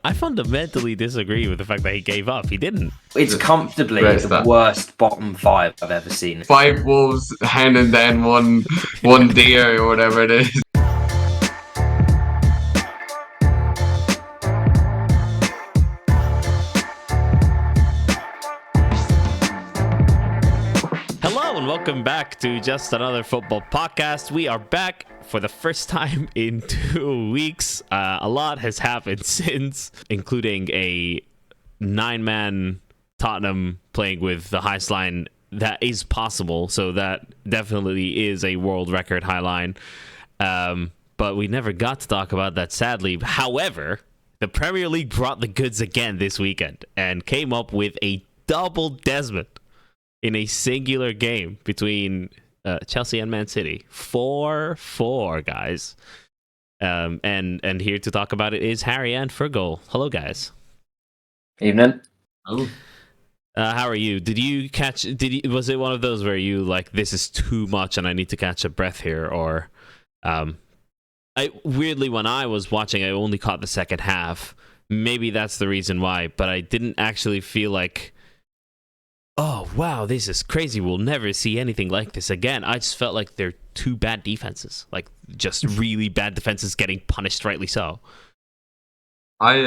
I fundamentally disagree with the fact that he gave up. He didn't. It's comfortably the worst bottom five I've ever seen. 5 wolves, hen, and then one deer or whatever it is. Hello and welcome back to Just Another Football Podcast. We are back for the first time in 2 weeks. A lot has happened since, including a 9-man Tottenham playing with the highest line that is possible. So that definitely is a world record high line. But we never got to talk about that, sadly. However, the Premier League brought the goods again this weekend and came up with a double Desmond in a singular game between Chelsea and Man City. 4-4, guys. And here to talk about it is Harry and Fergal. Hello, guys. Evening. Oh. How are you? Was it one of those where you like, this is too much and I need to catch a breath here? Or weirdly, when I was watching, I only caught the second half. Maybe that's the reason why, but I didn't actually feel like, oh, wow, this is crazy. We'll never see anything like this again. I just felt like they're two bad defenses. Like, just really bad defenses getting punished, rightly so. I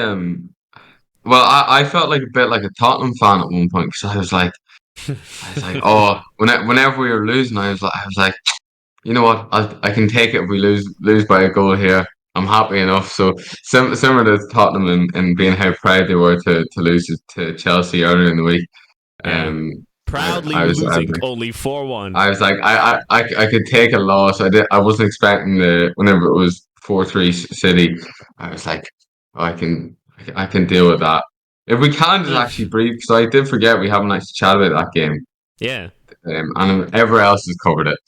felt like a bit like a Tottenham fan at one point because I was like, oh, whenever we were losing, I was like, you know what, I can take it if we lose by a goal here. I'm happy enough. So similar to Tottenham and being how proud they were to lose to Chelsea earlier in the week. Yeah. Proudly losing only 4-1. I was like, I could take a loss. I wasn't expecting whenever it was 4-3 City. I was like, oh, I can deal with that. If we can just actually breathe, because I did forget we haven't actually chatted about that game. Yeah. And everyone else has covered it.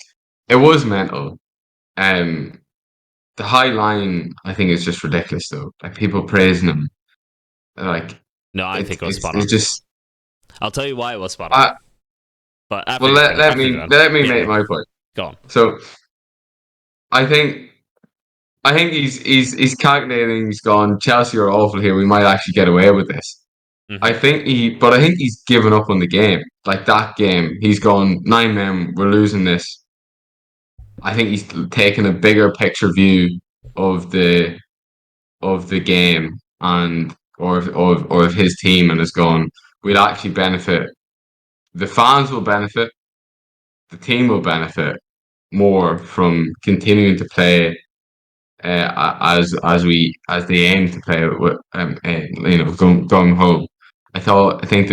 It was mental. The high line, I think, is just ridiculous though. Like people praising him. Like, no, I think it was spot on. I'll tell you why it was spot on. But after let me make my point. Go on. So, I think he's calculating. He's gone. Chelsea are awful here. We might actually get away with this. Mm-hmm. I think he's given up on the game. Like that game, he's gone 9 men. We're losing this. I think he's taken a bigger picture view of the game and or of his team and has gone. We'll actually benefit. The fans will benefit. The team will benefit more from continuing to play as they aim to play with going home. I think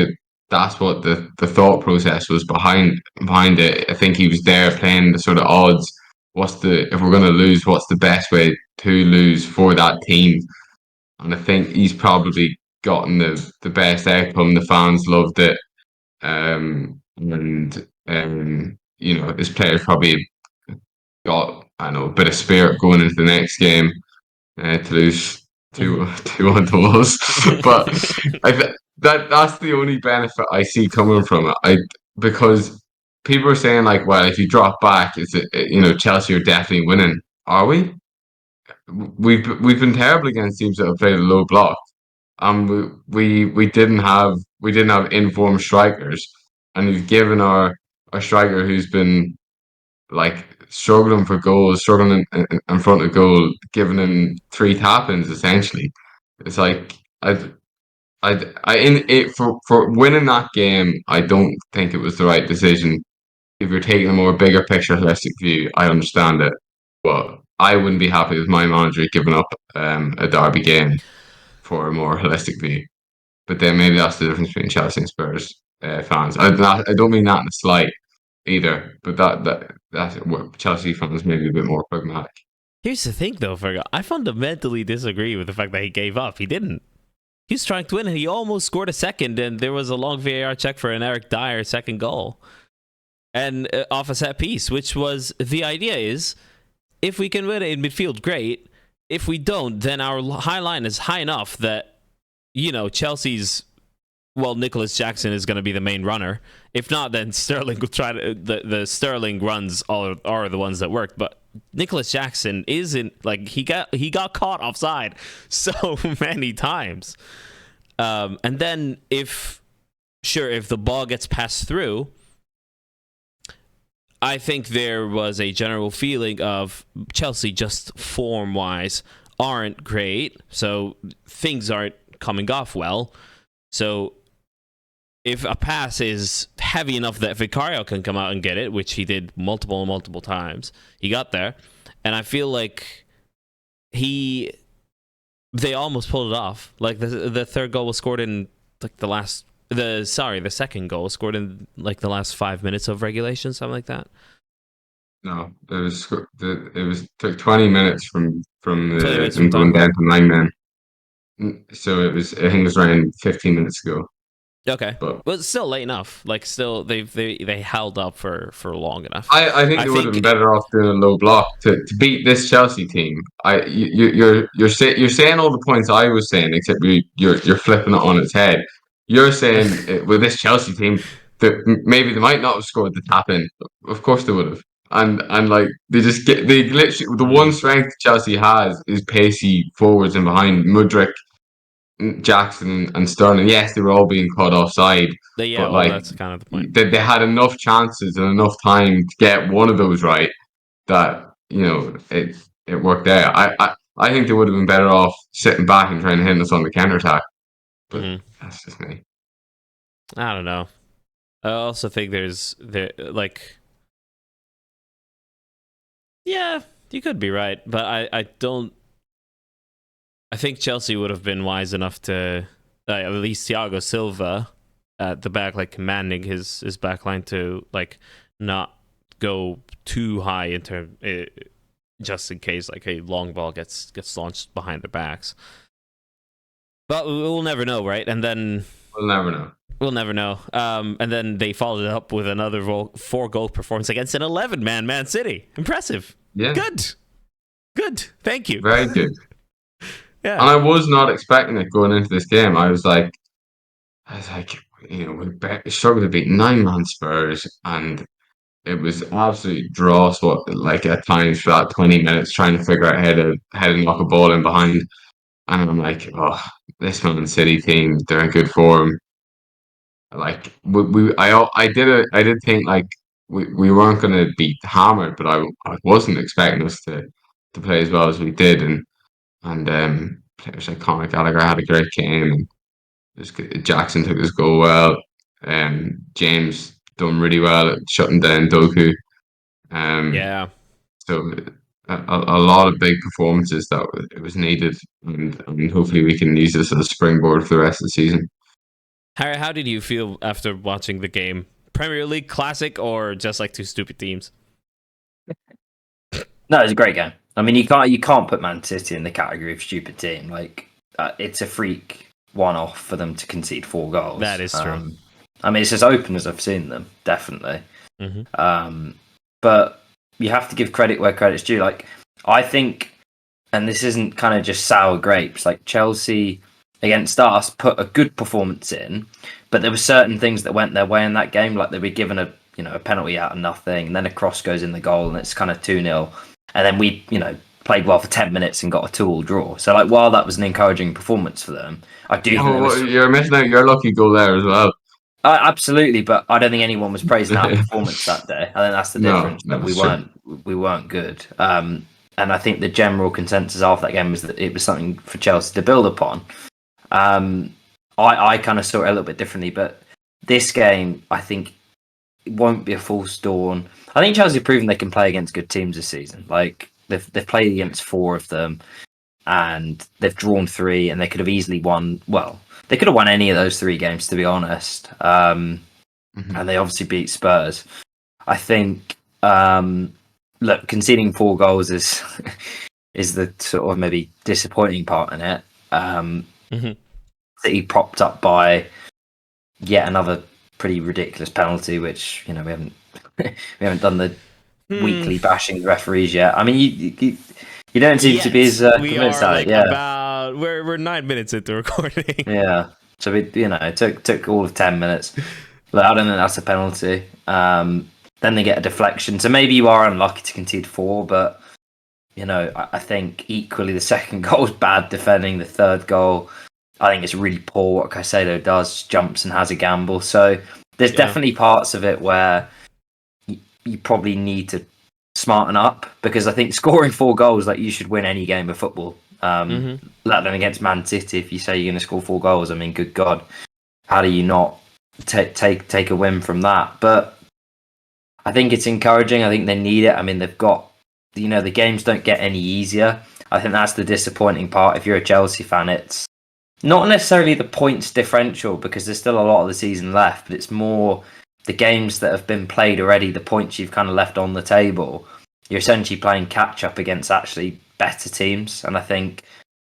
that's what the thought process was behind it. I think he was there playing the sort of odds. If we're going to lose, what's the best way to lose for that team? And I think he's probably gotten the best outcome. The fans loved it, and his players probably got a bit of spirit going into the next game to lose 2-1 to us. But that's the only benefit I see coming from it. Because people are saying like, well, if you drop back, Chelsea are definitely winning. Are we? We've been terrible against teams that have played a low block. We didn't have informed strikers, and we've given our striker who's been like struggling for goals, struggling in front of goal, giving him 3 tap-ins essentially. It's like for winning that game, I don't think it was the right decision. If you're taking a more bigger picture, holistic view, I understand it, but I wouldn't be happy with my manager giving up a derby game for a more holistic view. But then maybe that's the difference between Chelsea and Spurs fans. I don't mean that in a slight either, but that's what Chelsea fans maybe a bit more pragmatic. Here's the thing, though, Fergal. I fundamentally disagree with the fact that he gave up. He didn't. He was trying to win, and he almost scored a second, and there was a long VAR check for an Eric Dyer second goal, and off a set piece, which was the idea is, if we can win it in midfield, great. If we don't, then our high line is high enough that, Chelsea's well, Nicholas Jackson is going to be the main runner. If not, then Sterling will try to. The Sterling runs are the ones that worked, but Nicholas Jackson isn't like he got caught offside so many times. And then if the ball gets passed through, I think there was a general feeling of Chelsea just form-wise aren't great, so things aren't coming off well. So if a pass is heavy enough that Vicario can come out and get it, which he did multiple times, he got there, and I feel like they almost pulled it off. Like the third goal was scored in like the second goal was scored in like the last 5 minutes of regulation, something like that. No, it took 20 minutes from 20 minutes them from going down to 9 men. So I think it was around 15 minutes ago. Okay, but it's still late enough. Like, still, they held up for long enough. I think they would have been better off doing a low block to beat this Chelsea team. You're saying all the points I was saying, except you're flipping it on its head. You're saying with this Chelsea team that maybe they might not have scored the tap in. Of course they would have. And like they literally the one strength Chelsea has is pacey forwards and behind. Mudryk, Jackson and Sterling, yes, they were all being caught offside. Yeah, but that's kind of the point. They had enough chances and enough time to get one of those right that it worked out. I think they would have been better off sitting back and trying to hit us on the counter attack. But that's just me. I don't know. I also think yeah, you could be right, but I don't. I think Chelsea would have been wise enough to at least Thiago Silva at the back, like commanding his back line to like not go too high in term, just in case like a long ball gets launched behind their backs. But we'll never know, right? And then we'll never know. We'll never know. And then they followed it up with another 4-goal performance against an 11-man Man City. Impressive. Yeah. Good. Thank you. Very good. Yeah. And I was not expecting it going into this game. I was like, we struggled to beat 9-man Spurs, and it was absolutely dross. Like at times for that 20 minutes, trying to figure out how to knock a ball in behind. And I'm like, oh, this Man City team, they're in good form. Like I did think like we weren't going to be hammered, but I wasn't expecting us to play as well as we did, and players like Conor Gallagher had a great game, and Jackson took his goal well, and James done really well at shutting down Doku. Yeah. So a lot of big performances that it was needed, and hopefully we can use this as a springboard for the rest of the season. Harry, how did you feel after watching the game? Premier League classic or just like two stupid teams? No, it was a great game. I mean, you can't put Man City in the category of stupid team. Like, it's a freak one-off for them to concede 4 goals. That is true. I mean, it's as open as I've seen them, definitely. Mm-hmm. But you have to give credit where credit's due. Like, I think, and this isn't kind of just sour grapes. Like Chelsea against us put a good performance in, but there were certain things that went their way in that game. Like they were given a penalty out of nothing, and then a cross goes in the goal, and it's kind of 2-0. And then we, played well for 10 minutes and got a 2-2 draw. So, like, while that was an encouraging performance for them, I do think you're missing out your lucky goal there as well. Absolutely, but I don't think anyone was praising our performance that day. I think that's the difference. No, that we weren't good. And I think the general consensus after that game was that it was something for Chelsea to build upon. I kind of saw it a little bit differently, but this game, I think, it won't be a false dawn. I think Chelsea have proven they can play against good teams this season. Like they've played against 4 of them, and they've drawn 3, and they could have easily won. Well, they could have won any of those 3 games, to be honest. And they obviously beat Spurs. I think, look, conceding 4 goals is the sort of maybe disappointing part in it. City propped up by yet another pretty ridiculous penalty, which we haven't done the weekly bashing the referees yet. I mean, you don't seem to be as convinced about it. Yeah, we're 9 minutes into recording. Yeah, So it took all of 10 minutes. Like, I don't think that's a penalty. Then they get a deflection. So maybe you are unlucky to concede 4, but I think equally the second goal is bad defending. The third goal, I think it's really poor what Caicedo does, jumps and has a gamble. So there's definitely parts of it where you probably need to smarten up, because I think scoring 4 goals, like, you should win any game of football. Let alone against Man City. If you say you're going to score 4 goals, I mean, good God, how do you not take a win from that? But I think it's encouraging. I think they need it. I mean, they've got, the games don't get any easier. I think that's the disappointing part. If you're a Chelsea fan, it's not necessarily the points differential, because there's still a lot of the season left, but it's more the games that have been played already, the points you've kind of left on the table. You're essentially playing catch up against actually better teams. And I think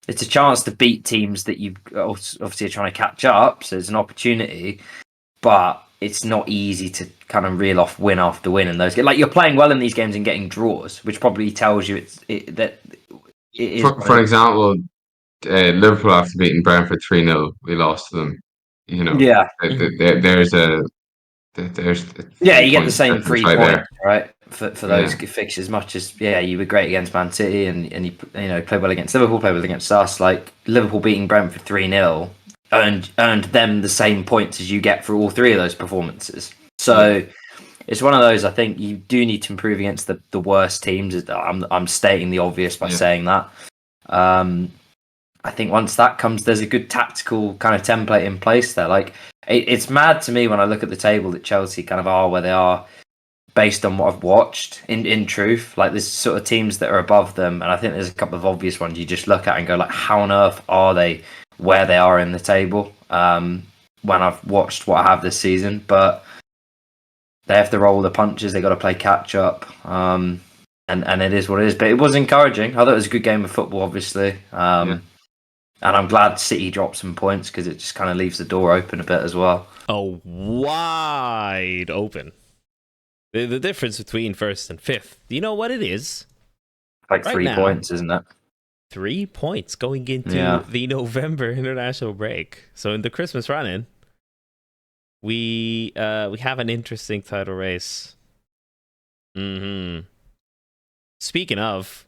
it's a chance to beat teams that you obviously are trying to catch up. So it's an opportunity, but it's not easy to kind of reel off win after win in those games. Like, you're playing well in these games and getting draws, which probably tells you that it is. For example, Liverpool, after beating Brentford 3-0, we lost to them. Yeah. There's you get the same 3 right points, there. right? For those fixtures, much as you were great against Man City and you played well against Liverpool, played well against us. Like, Liverpool beating Brentford 3-0 earned them the same points as you get for all 3 of those performances. So it's one of those. I think you do need to improve against the worst teams. I'm stating the obvious by saying that. I think once that comes, there's a good tactical kind of template in place there. Like, it's mad to me when I look at the table that Chelsea kind of are where they are based on what I've watched. In truth, like, there's sort of teams that are above them, and I think there's a couple of obvious ones you just look at and go, like, how on earth are they where they are in the table? When I've watched what I have this season, but they have to roll the punches. They got to play catch up, and it is what it is. But it was encouraging. I thought it was a good game of football, obviously. And I'm glad City dropped some points, because it just kind of leaves the door open a bit as well. Oh, wide open. The difference between first and fifth. Do you know what it is? Like, right 3 points, isn't it? 3 points going into the November international break. So in the Christmas run-in, we have an interesting title race. Speaking of,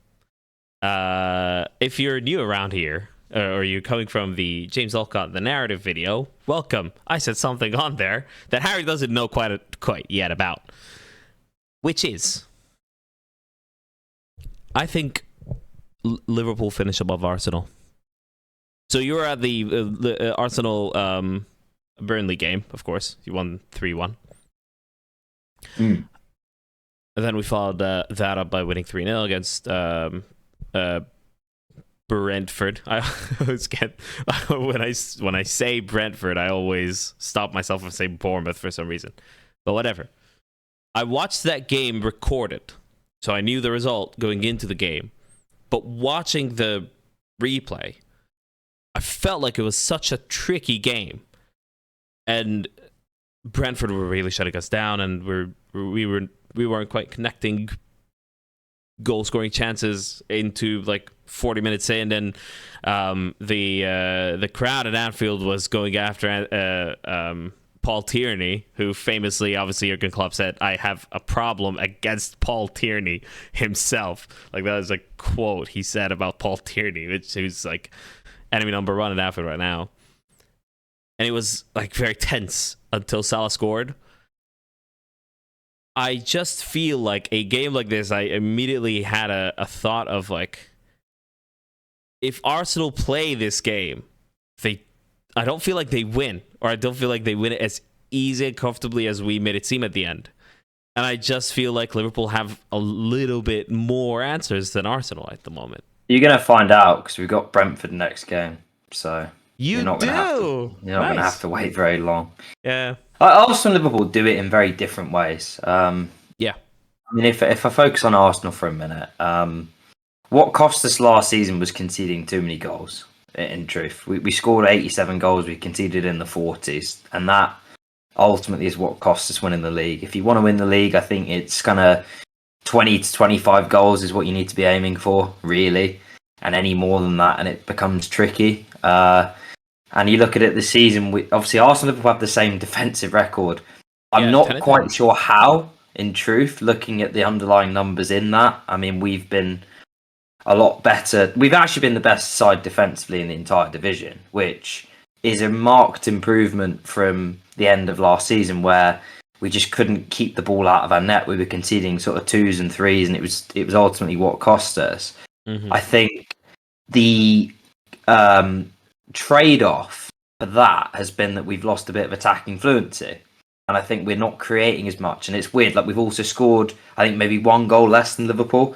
if you're new around here, or you're coming from the James Alcott the narrative video, welcome. I said something on there that Harry doesn't know quite yet about, which is, I think Liverpool finish above Arsenal. So you were at the Arsenal Burnley game, of course. You won 3-1. And then we followed that up by winning 3-0 against Brentford. I always get when I say Brentford, I always stop myself from saying Bournemouth for some reason. But whatever. I watched that game recorded, so I knew the result going into the game. But watching the replay, I felt like it was such a tricky game, and Brentford were really shutting us down, and we weren't quite connecting goal scoring chances into like 40 minutes in, and the crowd at Anfield was going after Paul Tierney, who famously, obviously, Jurgen Klopp said, "I have a problem against Paul Tierney himself." Like, that was a quote he said about Paul Tierney, who's like enemy number 1 at Anfield right now. And it was like very tense until Salah scored. I just feel like a game like this, I immediately had a thought of, like, if Arsenal play this game, I don't feel like they win, or I don't feel like they win it as easy and comfortably as we made it seem at the end. And I just feel like Liverpool have a little bit more answers than Arsenal at the moment. You're going to find out, because we've got Brentford next game. So you're not going to have to wait very long. Yeah. Arsenal and Liverpool do it in very different ways. Yeah. I mean, if I focus on Arsenal for a minute, what cost us last season was conceding too many goals. In truth, we scored 87 goals, we conceded in the 40s, and that ultimately is what costs us winning the league. If you want to win the league, I think it's kind of 20 to 25 goals is what you need to be aiming for, really, and any more than that, and it becomes tricky. And you look at it this season, obviously Arsenal Liverpool have the same defensive record. I'm not quite sure how, in truth, looking at the underlying numbers in that. I mean, we've been a lot better. We've actually been the best side defensively in the entire division, which is a marked improvement from the end of last season where we just couldn't keep the ball out of our net. We were conceding sort of 2s and 3s, and it was ultimately what cost us. I think the trade-off for that has been that we've lost a bit of attacking fluency, and I think we're not creating as much. And it's weird, like we've also scored, I think maybe 1 goal less than Liverpool,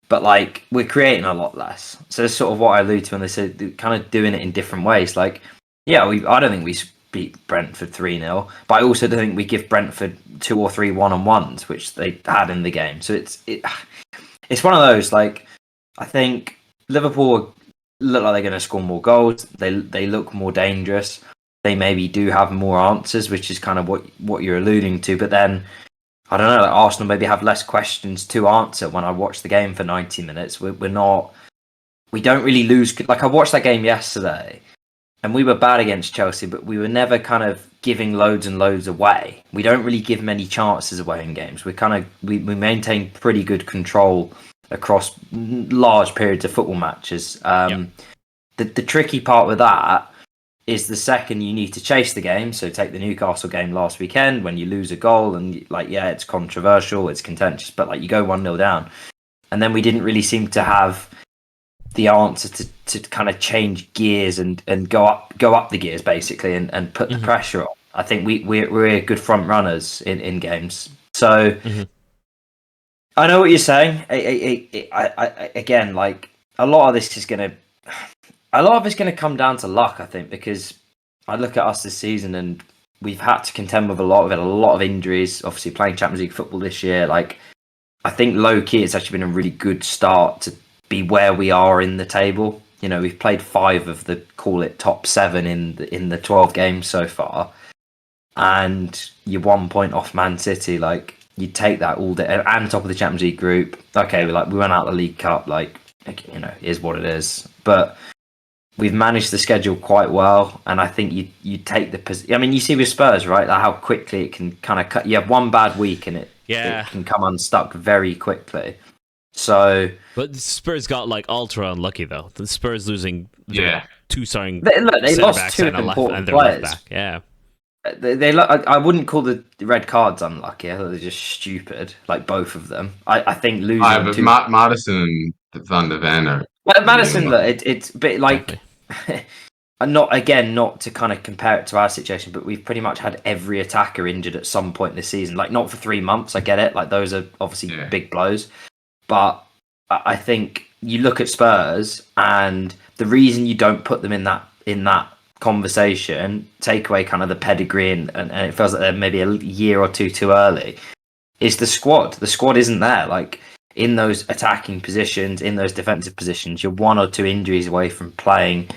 but like we're creating a lot less. So that's sort of what I allude to when they say kind of doing it in different ways. Like, yeah, I don't think we beat Brentford 3-0, but I also don't think we give Brentford 2 or 3 one-on-ones, which they had in the game. So it's one of those, like, I think Liverpool look like they're going to score more goals. They look more dangerous. They maybe do have more answers, which is kind of what you're alluding to. But then, I don't know, like Arsenal maybe have less questions to answer when I watch the game for 90 minutes. We don't really lose. Like, I watched that game yesterday, and we were bad against Chelsea, but we were never kind of giving loads and loads away. We don't really give many chances away in games. We maintain pretty good control across large periods of football matches. The tricky part with that is the second you need to chase the game. So take the Newcastle game last weekend when you lose a goal and like, yeah, it's controversial, it's contentious, but like you go 1-0 down. And then we didn't really seem to have the answer to kind of change gears and go up the gears basically and put the pressure on. I think we're good front runners in games. So I know what you're saying. I again, like a lot of this is going to come down to luck, I think, because I look at us this season and we've had to contend with a lot of injuries. Obviously, playing Champions League football this year, like I think low key, it's actually been a really good start to be where we are in the table. You know, we've played 5 of the call it top 7 in the 12 games so far, and you're 1 point off Man City. Like you take that all day and top of the Champions League group. Okay, we went out the League Cup. Like, you know, is what it is, but we've managed the schedule quite well, and I think you take the. I mean, you see with Spurs, right? Like how quickly it can kind of cut. You have one bad week, and it can come unstuck very quickly. So, but Spurs got like ultra unlucky though. The Spurs losing, 2 starting. They lost 2 important players. Left back. Yeah, I wouldn't call the red cards unlucky. I thought they're just stupid, like both of them. I think losing. Madison and Van de Ven are. Well, Madison, look, it's a bit like. Not to kind of compare it to our situation, but we've pretty much had every attacker injured at some point this season. Like not for 3 months, I get it. Like those are obviously big blows, but I think you look at Spurs, and the reason you don't put them in that conversation, take away kind of the pedigree, and it feels like they're maybe a year or two too early, is the squad. The squad isn't there. Like in those attacking positions, in those defensive positions, you're 1 or 2 injuries away from playing.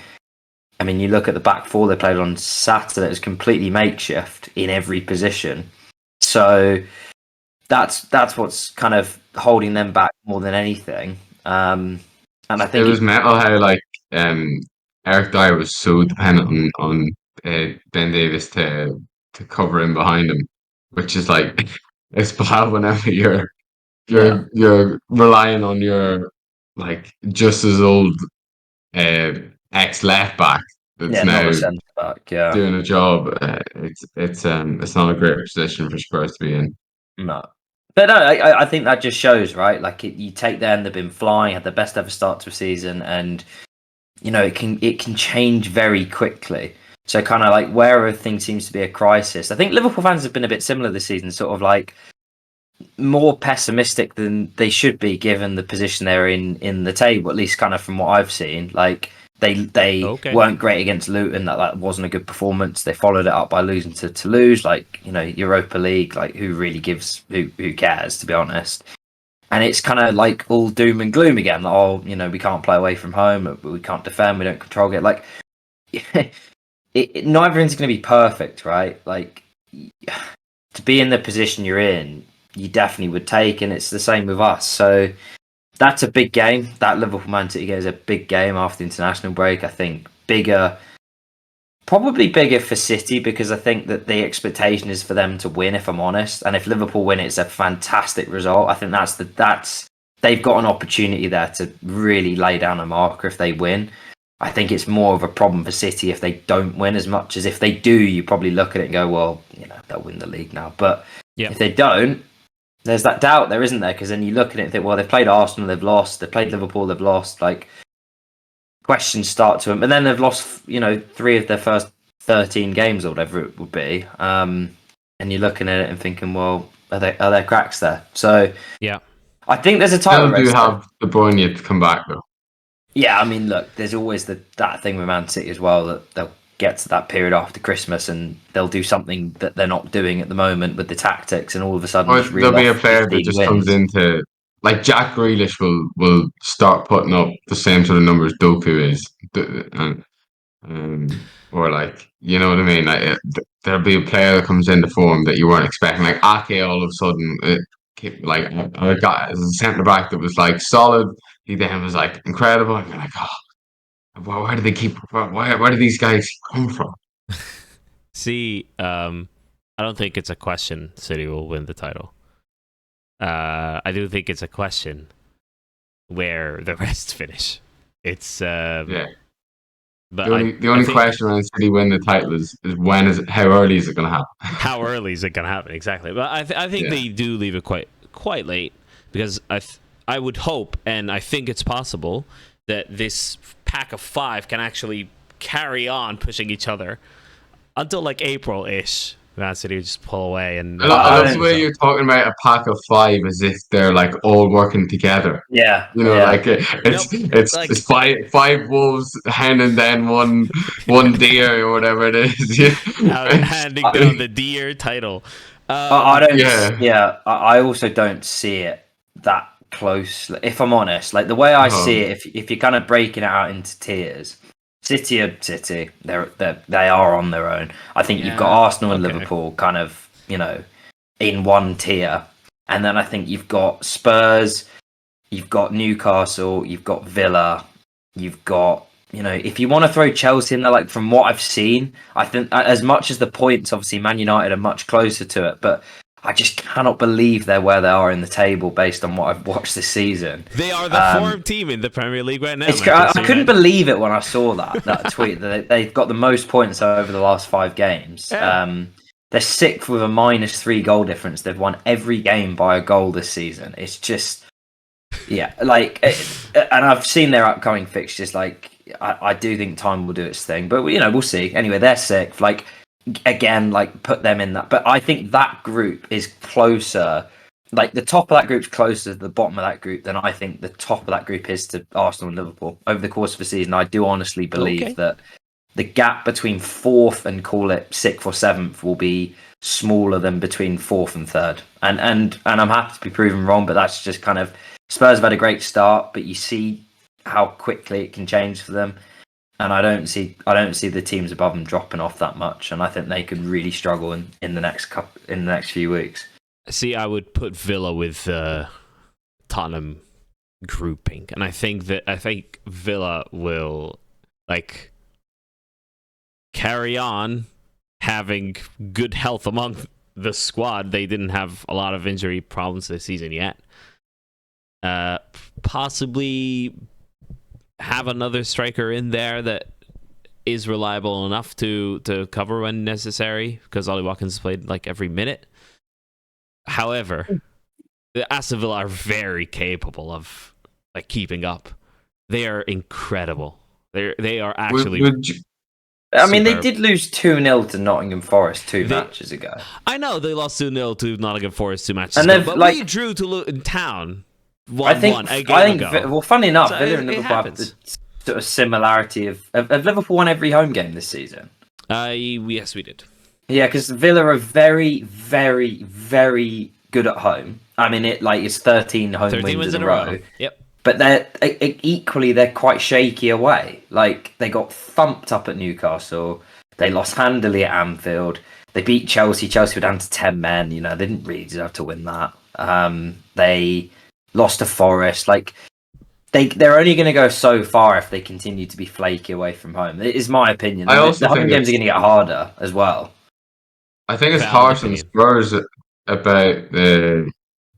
I mean, you look at the back 4 they played on Saturday; it was completely makeshift in every position. So that's what's kind of holding them back more than anything. And I think it was mental how like Eric Dyer was so dependent on Ben Davies to cover in behind him, which is like it's bad whenever you're relying on your like just as old ex left back that's now doing a job. It's not a great position for Spurs to be in. No, but no, I think that just shows, right? Like you take them, they've been flying, had the best ever start to a season, and you know it can change very quickly. So kind of like where everything seems to be a crisis. I think Liverpool fans have been a bit similar this season, sort of like more pessimistic than they should be given the position they're in the table, at least kind of from what I've seen. Like they weren't great against Luton. That wasn't a good performance. They followed it up by losing to Toulouse. Like, you know, Europa League, like who really gives, who cares, to be honest. And it's kind of like all doom and gloom again. Like, oh, you know, we can't play away from home. We can't defend. We don't control it. Like, not everything's going to be perfect, right? Like, to be in the position you're in, you definitely would take, and it's the same with us. So that's a big game. That Liverpool Man City game is a big game after the international break. I think bigger probably bigger for City because I think that the expectation is for them to win, if I'm honest. And if Liverpool win, it's a fantastic result. I think that's they've got an opportunity there to really lay down a marker if they win. I think it's more of a problem for City if they don't win as much as if they do. You probably look at it and go, well, they'll win the league now. But if they don't, there's that doubt there, isn't there? Because then you look at it and think, well, they've played Arsenal, they've lost. They've played Liverpool, they've lost. Like, questions start to them. And then they've lost, 3 of their first 13 games or whatever it would be. And you're looking at it and thinking, well, are there cracks there? So I think there's a title race. They do have De Bruyne yet to come back, though. Yeah, I mean, look, there's always that thing with Man City as well, that they'll get to that period after Christmas and they'll do something that they're not doing at the moment with the tactics, and all of a sudden there'll be a player that just comes into, like Jack Grealish will start putting up the same sort of numbers Doku is, or like, you know what I mean? Like there'll be a player that comes into form that you weren't expecting, like Ake all of a sudden. Like I got a centre back that was like solid. He then was like incredible. And you're like, where do they keep? Where do these guys come from? See, I don't think it's a question City will win the title. I do think it's a question where the rest finish. It's But the only question when City win the title is how early is it going to happen? How early is it going to happen? Exactly. But I think they do leave it quite late, because I would hope, and I think it's possible, that this pack of 5 can actually carry on pushing each other until like April-ish. Man City would just pull away. And I love the way you're talking about a pack of 5 as if they're like all working together. Yeah, like it's five wolves handing down one deer or whatever it is. Handing down the deer title. I don't. Yeah, I also don't see it that close. If I'm honest, like the way I see it, if you're kind of breaking it out into tiers, City are City. They are on their own. I think you've got Arsenal and Liverpool kind of, in one tier, and then I think you've got Spurs, you've got Newcastle, you've got Villa, you've got, if you want to throw Chelsea in there, like from what I've seen, I think as much as the points, obviously Man United are much closer to it, but I just cannot believe they're where they are in the table based on what I've watched this season. They are the form team in the Premier League right now. I couldn't believe it when I saw that tweet. That they've got the most points over the last 5 games. Yeah. They're 6th with a -3 goal difference. They've won every game by a goal this season. It's just, and I've seen their upcoming fixtures. Like, I do think time will do its thing, but we'll see. Anyway, they're 6th. Like, again, like, put them in that, but I think that group is closer, like the top of that group's closer to the bottom of that group than I think the top of that group is to Arsenal and Liverpool over the course of the season. I do honestly believe that the gap between 4th and call it 6th or 7th will be smaller than between 4th and 3rd, and I'm happy to be proven wrong, but that's just kind of, Spurs have had a great start, but you see how quickly it can change for them. And I don't see the teams above them dropping off that much, and I think they could really struggle in the next few weeks. See, I would put Villa with Tottenham grouping, and I think Villa will like carry on having good health among the squad. They didn't have a lot of injury problems this season yet. Possibly have another striker in there that is reliable enough to cover when necessary, because Ollie Watkins played like every minute. However, the Aston Villa are very capable of like keeping up. They are incredible. They are actually. They did lose 2-0 to Nottingham Forest 2 matches ago. I know they lost 2-0 to Nottingham Forest 2 matches and ago, but we drew to in town. 1-1 a game ago. Well, funny enough, so Villa and Liverpool have the sort of similarity of Liverpool won every home game this season. Yes, we did. Yeah, because Villa are very, very, very good at home. I mean, it's 13 home wins in a row. Yep. But they're quite shaky away. Like, they got thumped up at Newcastle. They lost handily at Anfield. They beat Chelsea. Chelsea were down to 10 men. They didn't really deserve to win that. They lost to Forest. Like, they're only going to go so far if they continue to be flaky away from home. It is my opinion. I also the home think games are going to get harder as well. I think it's Valid harsh on opinion. Spurs about the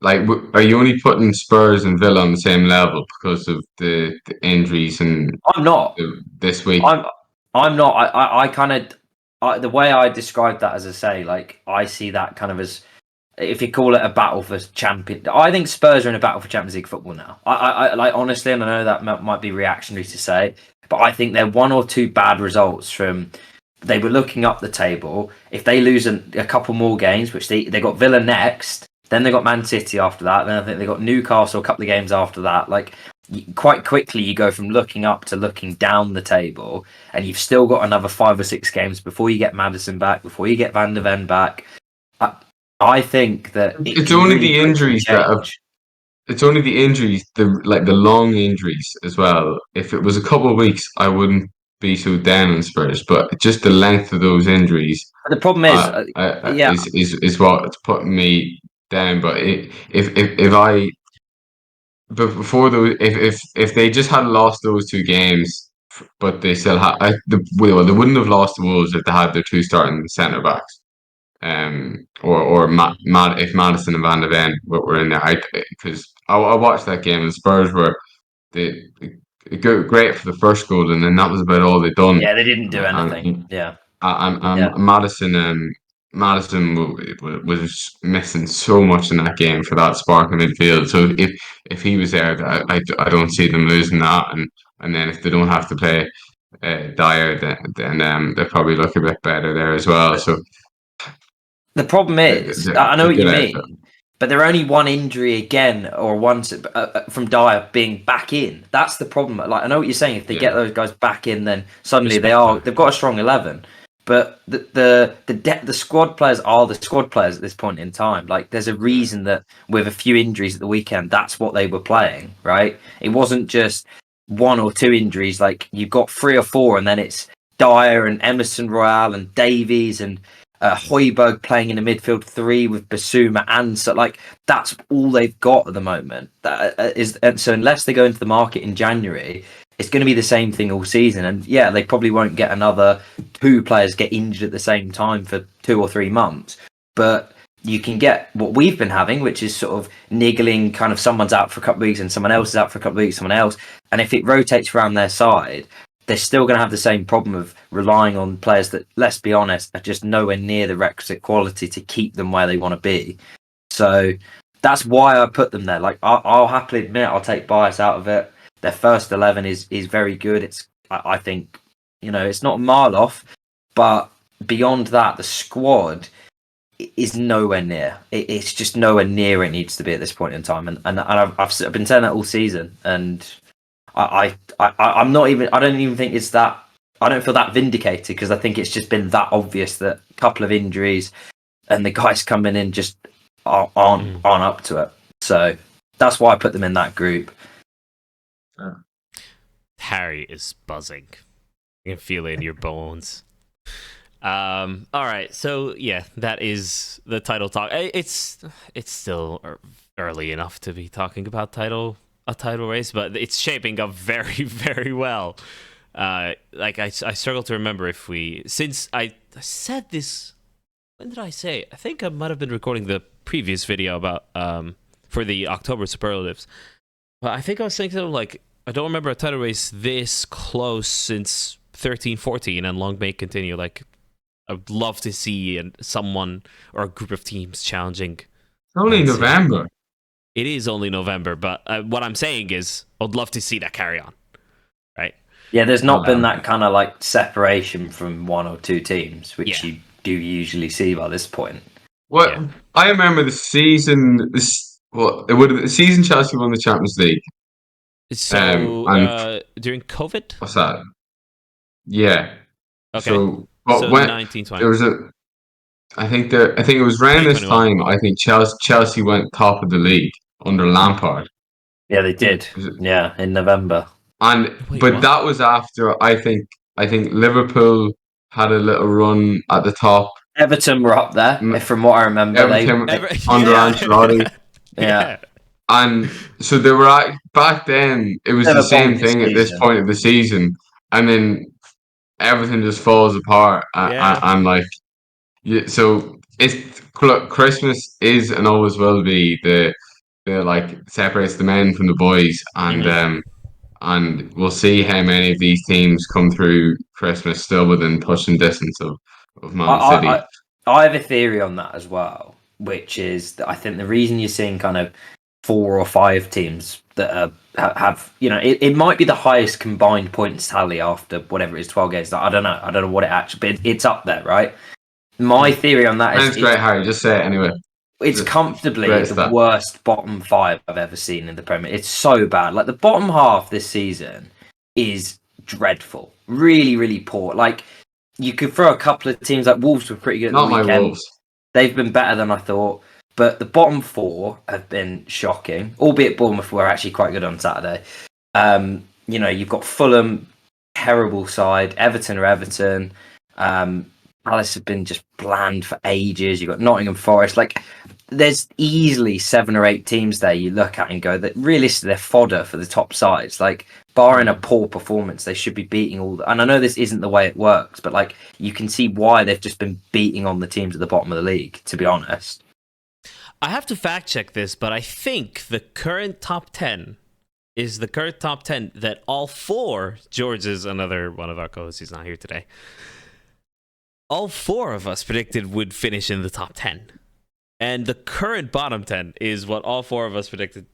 are you only putting Spurs and Villa on the same level because of the injuries and I'm not. this week? I'm not. I kind of the way I describe that, as I say, like I see that kind of as, if you call it a battle for champion. I think Spurs are in a battle for Champions League football now. I like, honestly, and I know that might be reactionary to say, but I think they're one or two bad results from. They were looking up the table. If they lose a couple more games, which they got Villa next, then they got Man City after that, then I think they got Newcastle a couple of games after that. Like, quite quickly you go from looking up to looking down the table, and you've still got another 5 or 6 games before you get Maddison back, before you get Van der Ven back. I think that it's only the injuries that have. It's only the injuries, the long injuries as well. If it was a couple of weeks, I wouldn't be so down on Spurs, but just the length of those injuries, But the problem is, is what's putting me down. But if I but before those, if they just had lost those 2 games, but they still had, they wouldn't have lost the Wolves if they had their 2 starting centre backs. Or if Madison and Van de Ven were in there, because I watched that game and the Spurs were they great for the first goal, and then that was about all they'd done. yeah, they didn't do anything. Madison was missing so much in that game for that spark in midfield. So if he was there, I don't see them losing that, and then if they don't have to play Dyer, then they probably look a bit better there as well. So. The problem is, I know what you mean, but they're only one injury again, or one from Dyer being back in. That's the problem. Like, I know what you're saying. If they get those guys back in, then suddenly they've got a strong 11. But the squad players are the squad players at this point in time. Like, there's a reason that with a few injuries at the weekend, that's what they were playing, right? It wasn't just 1 or 2 injuries. Like, you've got 3 or 4, and then it's Dyer and Emerson Royale and Davies and Højbjerg playing in a midfield 3 with Basuma, and so, like, that's all they've got at the moment. So unless they go into the market in January, it's going to be the same thing all season. And yeah, they probably won't get another 2 players get injured at the same time for 2 or 3 months. But you can get what we've been having, which is sort of niggling, kind of someone's out for a couple of weeks and someone else is out for a couple of weeks, someone else. And if it rotates around their side, they're still going to have the same problem of relying on players that, let's be honest, are just nowhere near the requisite quality to keep them where they want to be. So that's why I put them there. Like, I'll happily admit, I'll take bias out of it. Their first 11 is very good. I think, it's not a mile off, but beyond that, the squad is nowhere near. It's just nowhere near it needs to be at this point in time. And I've been saying that all season, and I'm not even. I don't even think it's that. I don't feel that vindicated, because I think it's just been that obvious that a couple of injuries and the guys coming in just aren't up to it. So that's why I put them in that group. Harry is buzzing. You can feel it in your bones. All right, so yeah, that is the title talk. It's still early enough to be talking about a title race, but it's shaping up very, very well. Like, I struggle to remember since I said this, when did I say? I think I might have been recording the previous video about for the October superlatives. But I think I was saying something like, I don't remember a title race this close since 13-14, and long may it continue. Like, I would love to see someone or a group of teams challenging. Only November. It is only November, but what I'm saying is, I'd love to see that carry on, right? Yeah, there's not been that kind of like separation from 1 or 2 teams, which you do usually see by this point. Well, yeah. I remember the season. It would have been the season Chelsea won the Champions League. So during COVID? What's that? Yeah. Okay. So when 1920. There was I think it was around this time. I think Chelsea went top of the league under Lampard. Yeah, they did. Yeah, in November. That was after I think Liverpool had a little run at the top. Everton were up there, from what I remember. Everton under Ancelotti. Yeah. And so they were back then. It was Bit the of a same bonkers thing at this season. point of the season, and then everything just falls apart. Yeah. And like, yeah, so it's Christmas is and always will be the like separates the men from the boys, and we'll see how many of these teams come through Christmas still within pushing distance of I, Man I, City. I I have a theory on that as well, which is that I think the reason you're seeing kind of 4 or 5 teams that have it might be the highest combined points tally after whatever it is 12 games. I don't know what it actually, but it's up there, right? My theory on that is Sounds great, Harry. Just say it anyway. it's comfortably Great the stuff. worst bottom 5 I've ever seen in the Premier. It's so bad. Like the bottom half this season is dreadful, really, really poor. Like you could throw a couple of teams like Wolves were pretty good at Not the my weekend. Wolves. They've been better than I thought, but the bottom 4 have been shocking. Albeit Bournemouth were actually quite good on Saturday. You've got Fulham, terrible side. Everton are Everton. Palace have been just bland for ages. You've got Nottingham Forest. Like, there's easily 7 or 8 teams there you look at and go that realistically they're fodder for the top sides. Like, barring a poor performance, they should be beating all. And I know this isn't the way it works, but like you can see why they've just been beating on the teams at the bottom of the league. To be honest, I have to fact check this, but I think the current top 10 is the current top 10 that all 4. George is another one of our co-hosts. He's not here today. All 4 of us predicted would finish in the top 10. And the current bottom 10 is what all 4 of us predicted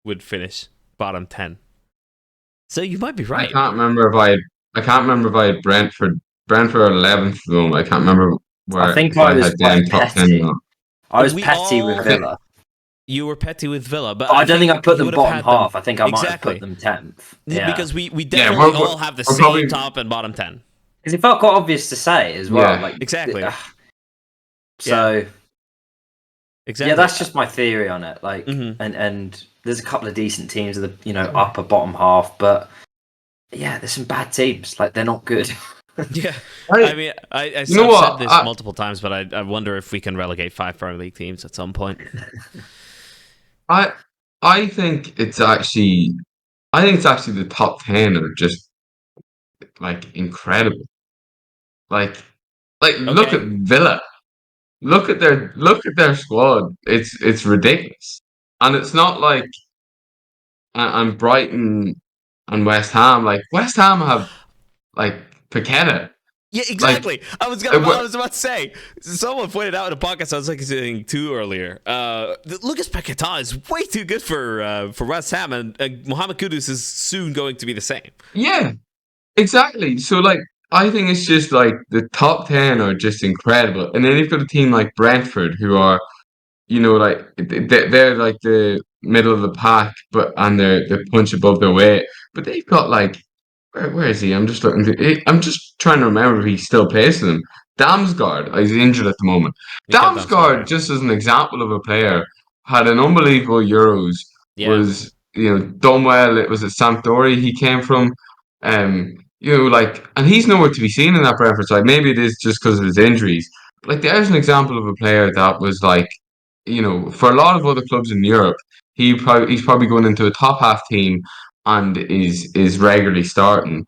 would finish bottom 10. So you might be right. I can't remember if I had Brentford 11th at the moment. I can't remember where I think if I I was had them quite top 10 petty. or not. I was We petty all- with Villa. You were petty with Villa, but I don't think I put you them would have bottom had them- half. I think I might have Exactly. put them 10th. Yeah. Because we definitely we're- all have the we're same probably- top and bottom 10. Because it felt quite obvious to say as well. Yeah. Like Exactly. So Exactly. yeah, that's just my theory on it. Like, Mhm. and there's a couple of decent teams in the upper bottom half, but yeah, there's some bad teams. Like they're not good. Yeah, I- I mean, I've You know said what? this multiple times, but I wonder if we can relegate 5 Premier League teams at some point. I think it's actually the top 10 are just like incredible. Like look at Villa. Look at their squad. It's ridiculous. And it's not like and Brighton and West Ham. Like West Ham have like Paqueta. Yeah, exactly. I was about to say. Someone pointed out in a podcast I was listening to earlier. Lucas Paqueta is way too good for West Ham, and Mohamed Kudus is soon going to be the same. Yeah, exactly. So like I think it's just like the top 10 are just incredible. And then you've got a team like Brentford who are like they're like the middle of the pack, and they punch above their weight. But they've got like where is he? I'm just I'm just trying to remember if he still plays for them. Damsgaard is injured at the moment. Mikael Damsgaard, yeah. just as an example of a player, had an unbelievable Euros. Yeah. Was done well. It was at Sampdoria he came from. And he's nowhere to be seen in that Brentford side. Maybe it is just because of his injuries. But like there's an example of a player that was like, for a lot of other clubs in Europe, he's probably going into a top half team and is regularly starting,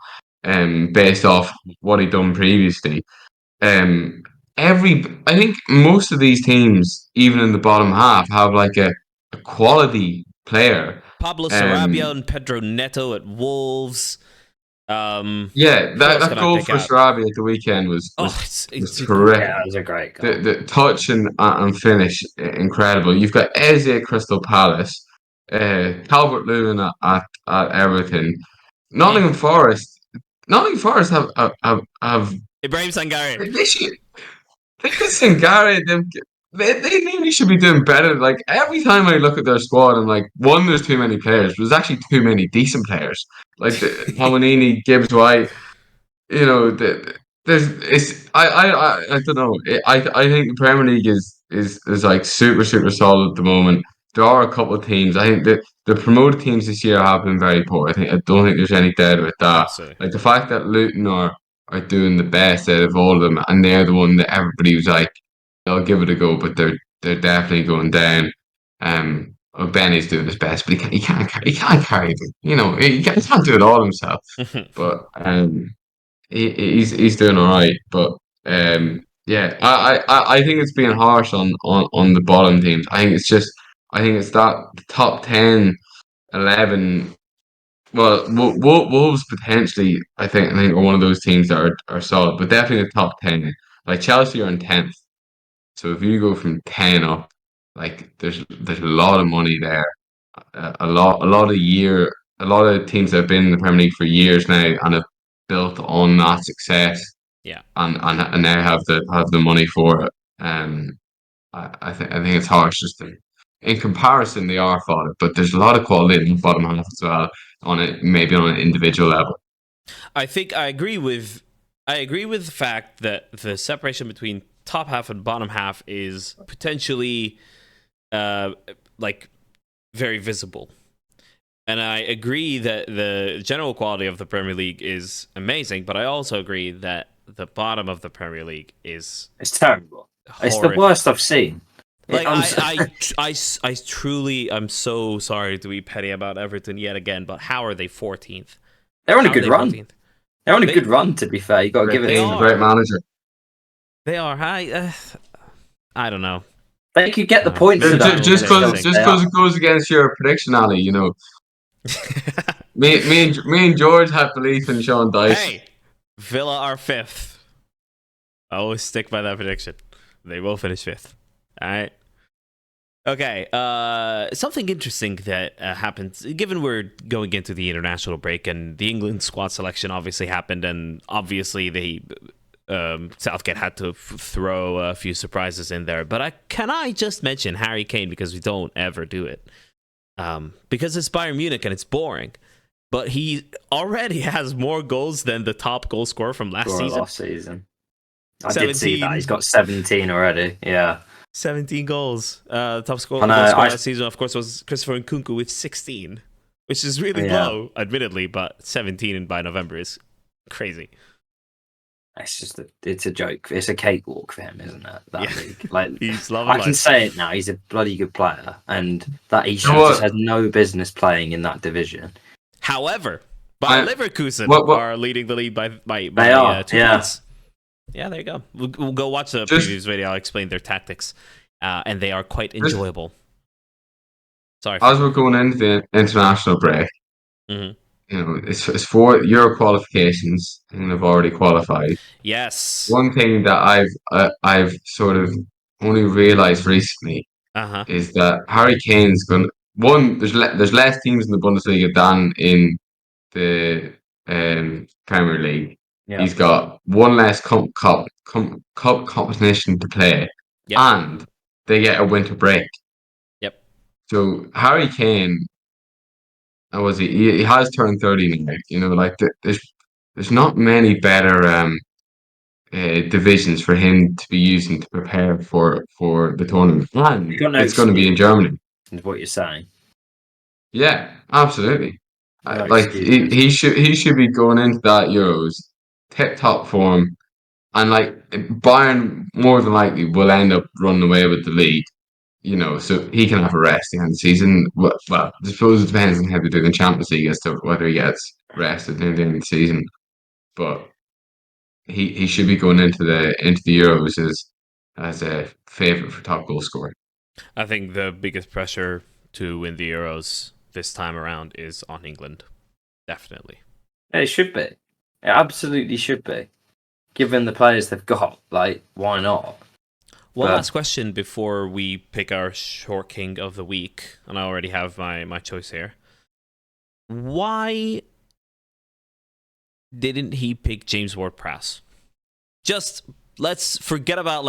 based off what he'd done previously. I think most of these teams, even in the bottom half, have like a quality player. Pablo Sarabia and Pedro Neto at Wolves. Yeah, that goal for Sarabia at the weekend was terrific. Yeah, it was a great goal. The touch and finish, incredible. You've got Eze at Crystal Palace, Calvert-Lewin at Everton, Nottingham Forest. Nottingham Forest have Ibrahim Sangare. They should. I think Sangare, they really should be doing better. Like every time I look at their squad, I'm like, one, there's too many players. There's actually too many decent players. Like Pawanini, Gibbs White. I don't know. I think the Premier League is like super solid at the moment. There are a couple of teams. I think that the promoted teams this year have been very poor. I don't think there's any doubt about that. Absolutely. Like the fact that Luton are doing the best out of all of them, and they're the one that everybody was like, they'll give it a go, but they're definitely going down. Benny's doing his best, but he can't carry them. He can't do it all himself. But he's doing all right. But yeah, I think it's being harsh on the bottom teams. I think it's that top 10, 11. Well, Wolves potentially, I think are one of those teams that are solid, but definitely the top 10. Like Chelsea are in 10th, so if you go from 10 up, like there's a lot of money there, a lot of teams that have been in the Premier League for years now and have built on that success, Yeah. and now have the money for it. I think it's harsh just in comparison they are fodder, but there's a lot of quality in the bottom half as well maybe on an individual level. I think I agree with the fact that the separation between top half and bottom half is potentially like very visible. And I agree that the general quality of the Premier League is amazing, but I also agree that the bottom of the Premier League is It's terrible. horrific. It's the worst I've seen. Like I truly, I'm so sorry to be petty about Everton yet again, but how are they 14th? They're on a How are good they run. 14th? They're on a good run, to be fair. You got to give it He's to a them. great manager. They are. I don't know. They could get the points. for that. Just because They are. it goes against your prediction, Ali. Me and George have belief in Sean Dyche. Hey, Villa are 5th. I always stick by that prediction. They will finish 5th. All right. Okay. Something interesting that happened, given we're going into the international break and the England squad selection obviously happened, and obviously they Southgate had to throw a few surprises in there. But can I just mention Harry Kane, because we don't ever do it, because it's Bayern Munich and it's boring. But he already has more goals than the top goal scorer from last season. I did see that. He's got 17 already. Yeah. 17 goals. Top scorer last season, of course, was Christopher Nkunku with 16, which is really low, admittedly, but 17 by November is crazy. It's a joke. It's a cakewalk for him, isn't it? That league. Like, he's loving I can life. say it now. He's a bloody good player, and that he just has no business playing in that division. However, Bayer Leverkusen are leading the league by 2 points. Yeah, there you go. We'll go watch the previous video. I'll explain their tactics, and they are quite enjoyable. Sorry. As we're going into the international break, it's for Euro qualifications, and they've already qualified. Yes. One thing that I've sort of only realised recently is that Harry Kane's going. There's less teams in the Bundesliga than in the Premier League. Yeah. He's got one less cup competition to play, and they get a winter break. Yep. So Harry Kane, he has turned 30 now. Like there's not many better divisions for him to be using to prepare for the tournament. And it's going to be in Germany. Is what you're saying? Yeah, absolutely. He should be going into that Euros tip-top form, and like Bayern more than likely will end up running away with the league, so he can have a rest at the end of the season. Well, I suppose it depends on how they do in the Champions League as to whether he gets rested at the end of the season, but he should be going into the Euros as a favourite for top goal scorer. I think the biggest pressure to win the Euros this time around is on England. Definitely. It should be. It absolutely should be. Given the players they've got, like, why not? One last question before we pick our short king of the week, and I already have my choice here. Why didn't he pick James Ward-Prowse? Just let's forget about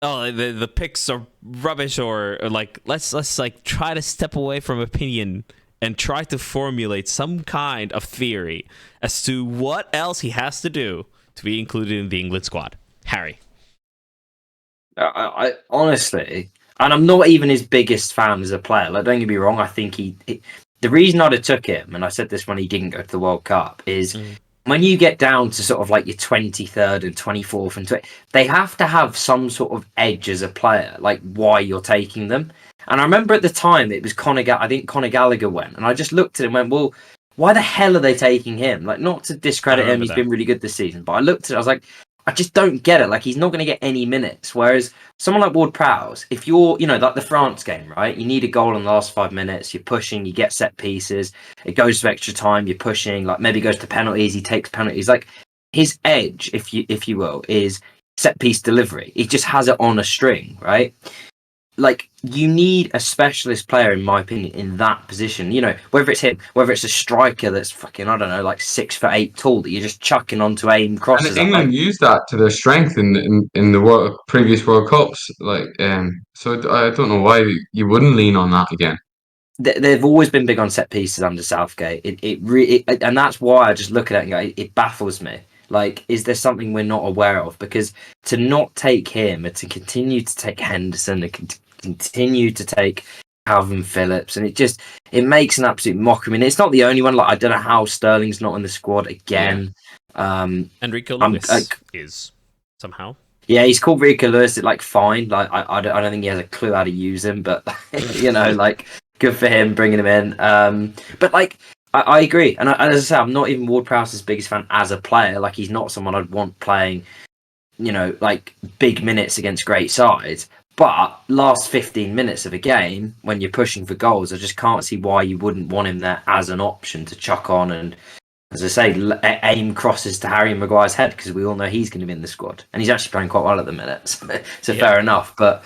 the picks are rubbish, or let's try to step away from opinion and try to formulate some kind of theory as to what else he has to do to be included in the England squad. Harry. I honestly, and I'm not even his biggest fan as a player. Like, don't get me wrong. I think the reason I'd have took him, and I said this when he didn't go to the World Cup, is when you get down to sort of like your 23rd and 24th and they have to have some sort of edge as a player, like why you're taking them. And I remember at the time it was I think Conor Gallagher went, and I just looked at it and went, well, why the hell are they taking him? Like, not to discredit him, he's been really good this season, but I looked at it, I was like, I just don't get it. Like, he's not going to get any minutes. Whereas someone like Ward-Prowse, if you're, like the France game, right? You need a goal in the last 5 minutes. You're pushing. You get set pieces. It goes to extra time. You're pushing. Like, maybe goes to penalties. He takes penalties. Like, his edge, if you will, is set piece delivery. He just has it on a string, right? Like, you need a specialist player, in my opinion, in that position. Whether it's him, whether it's a striker that's fucking, I don't know, like 6'8" tall that you're just chucking onto aim crosses. And England used that to their strength in the previous World Cups. So I don't know why you wouldn't lean on that again. They've always been big on set pieces under Southgate. And that's why I just look at it and go, it baffles me. Like, is there something we're not aware of? Because to not take him, and to continue to take Henderson, and continue to take Calvin Phillips, and it makes an absolute mockery. I mean, it's not the only one. Like, I don't know how Sterling's not in the squad again. Yeah. Enrico Lewis is somehow. Yeah, he's called Rico Lewis. Like, fine. Like, I don't think he has a clue how to use him, but like, good for him bringing him in. But like, I agree, and as I say, I'm not even Ward-Prowse's biggest fan as a player. Like, he's not someone I'd want playing, like big minutes against great sides. But last 15 minutes of a game, when you're pushing for goals, I just can't see why you wouldn't want him there as an option to chuck on and, as I say, aim crosses to Harry Maguire's head, because we all know he's going to be in the squad, and he's actually playing quite well at the minute. So fair enough, but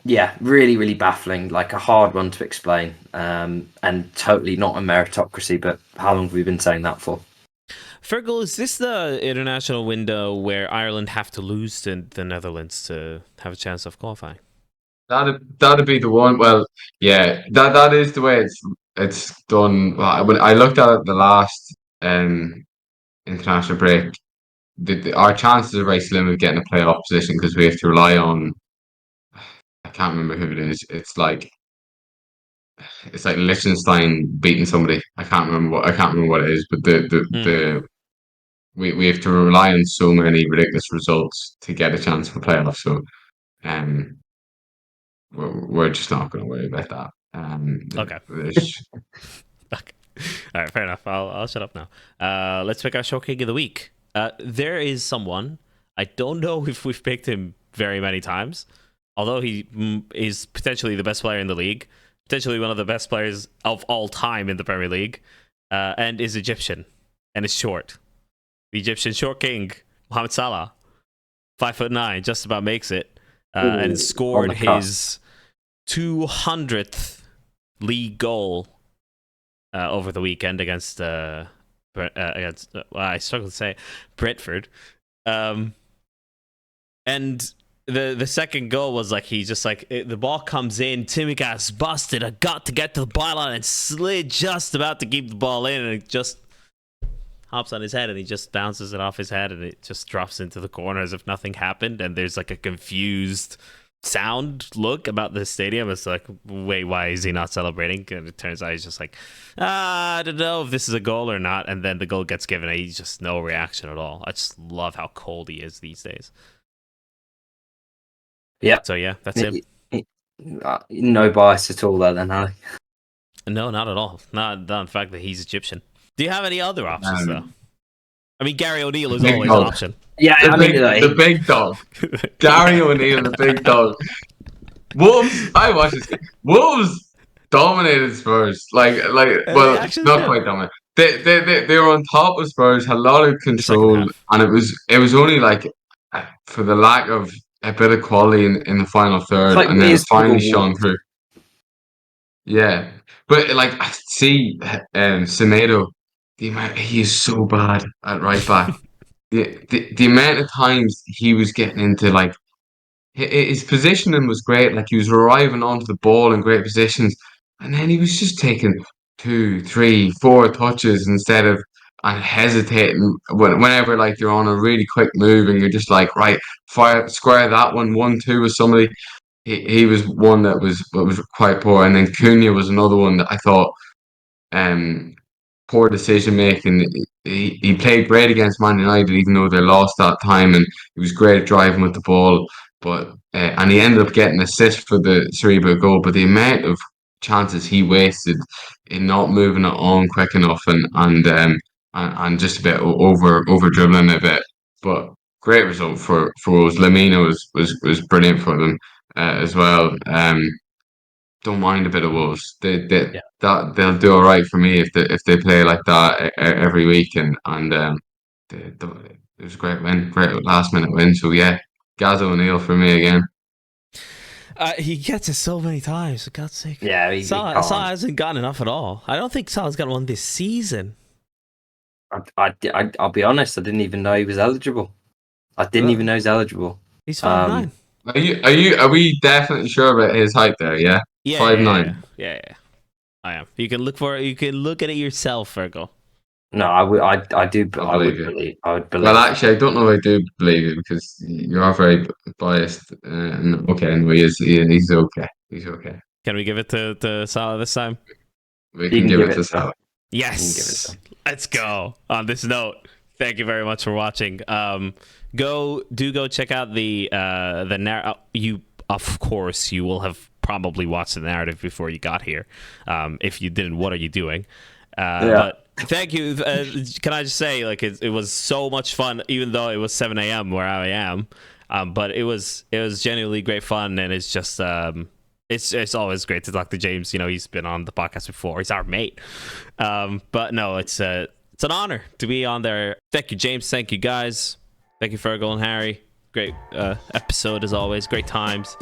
yeah, really, really baffling. Like, a hard one to explain, and totally not a meritocracy. But how long have we been saying that for? Fergal, is this the international window where Ireland have to lose to the Netherlands to have a chance of qualifying? That'd be the one. Well, yeah, that is the way it's done. When I looked at it the last international break, our chances are very slim of getting a playoff position because we have to rely on. I can't remember who it is. It's like Liechtenstein beating somebody. I can't remember what it is, but we have to rely on so many ridiculous results to get a chance for playoffs. So we're just not going to worry about that. Okay. Okay. All right, fair enough. I'll shut up now. Let's pick our show king of the week. There is someone, I don't know if we've picked him very many times, although he is potentially the best player in the league, potentially one of the best players of all time in the Premier League, and is Egyptian, and is short. The Egyptian short king, Mohamed Salah, 5'9", just about makes it, and scored his 200th league goal over the weekend against I struggle to say Brentford, and the second goal was like, he just like, the ball comes in, Tsimikas busted, I got to get to the byline and slid just about to keep the ball in, and it just hops on his head and he just bounces it off his head and it just drops into the corner as if nothing happened, and there's like a confused sound look about the stadium. It's like, wait, why is he not celebrating? And it turns out he's just like, I don't know if this is a goal or not, and then the goal gets given and he's just no reaction at all. I just love how cold he is these days. Yeah. So yeah, that's him. No bias at all there then, Harry. No, not at all. Not the fact that he's Egyptian. Do you have any other options though? I mean, Gary O'Neill is always an option. Yeah, the big dog. Gary O'Neill, the big dog. Wolves, I watched this game. Wolves dominated Spurs. Well, not quite dominant. They were on top of Spurs, had a lot of control, and it was only like for the lack of a bit of quality in the final third, like, and then it finally shone through. Yeah, but like, I see Semedo, he is so bad at right back. the amount of times he was getting into, like, his positioning was great. Like, he was arriving onto the ball in great positions, and then he was just taking 2, 3, 4 touches instead of, and hesitating whenever like you're on a really quick move and you're just like, right, square that 1-1-2 with somebody. He was one that was quite poor, and then Cunha was another one that I thought poor decision making. he played great against Man United, even though they lost that time, and he was great at driving with the ball. But and he ended up getting an assist for the Saliba goal. But the amount of chances he wasted in not moving it on quick enough, and just a bit over dribbling a bit. But great result for us. Lamina was brilliant for them as well. Don't mind a bit of Wolves. Yeah. They'll do all right for me if they play like that every week, it was a great win, great last minute win. So yeah, Gaz O'Neill for me again. He gets it so many times, for God's sake. Yeah, he Salah can't. hasn't gotten enough at all. I don't think Salah's got one this season. I'll be honest. I didn't even know he was eligible. I didn't even know he's eligible. He's 5'9". Are we definitely sure about his height there? Yeah, Yeah, 5'9". yeah. I am. You can look at it yourself, Virgo. No, I would. I do. I I would believe you. believe. I would believe. Well, actually, I don't know if I do believe you because you are very biased. Okay, anyway, he's okay. He's okay. Can we give it to Salah this time? We can give it to Salah. Yes. Let's go. On this note, thank you very much for watching. Go check out the narrative. You, of course, you will have probably watched the narrative before you got here. If you didn't, what are you doing? But thank you. Can I just say, like, it was so much fun, even though it was 7 a.m. where I am. But it was genuinely great fun, and it's just it's always great to talk to James. You know, he's been on the podcast before. He's our mate. But no, it's an honor to be on there. Thank you, James. Thank you, guys. Thank you, Fergal and Harry. Great episode as always. Great times.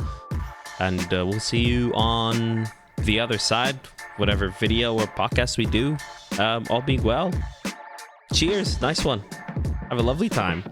And we'll see you on the other side, whatever video or podcast we do. All being well. Cheers. Nice one. Have a lovely time.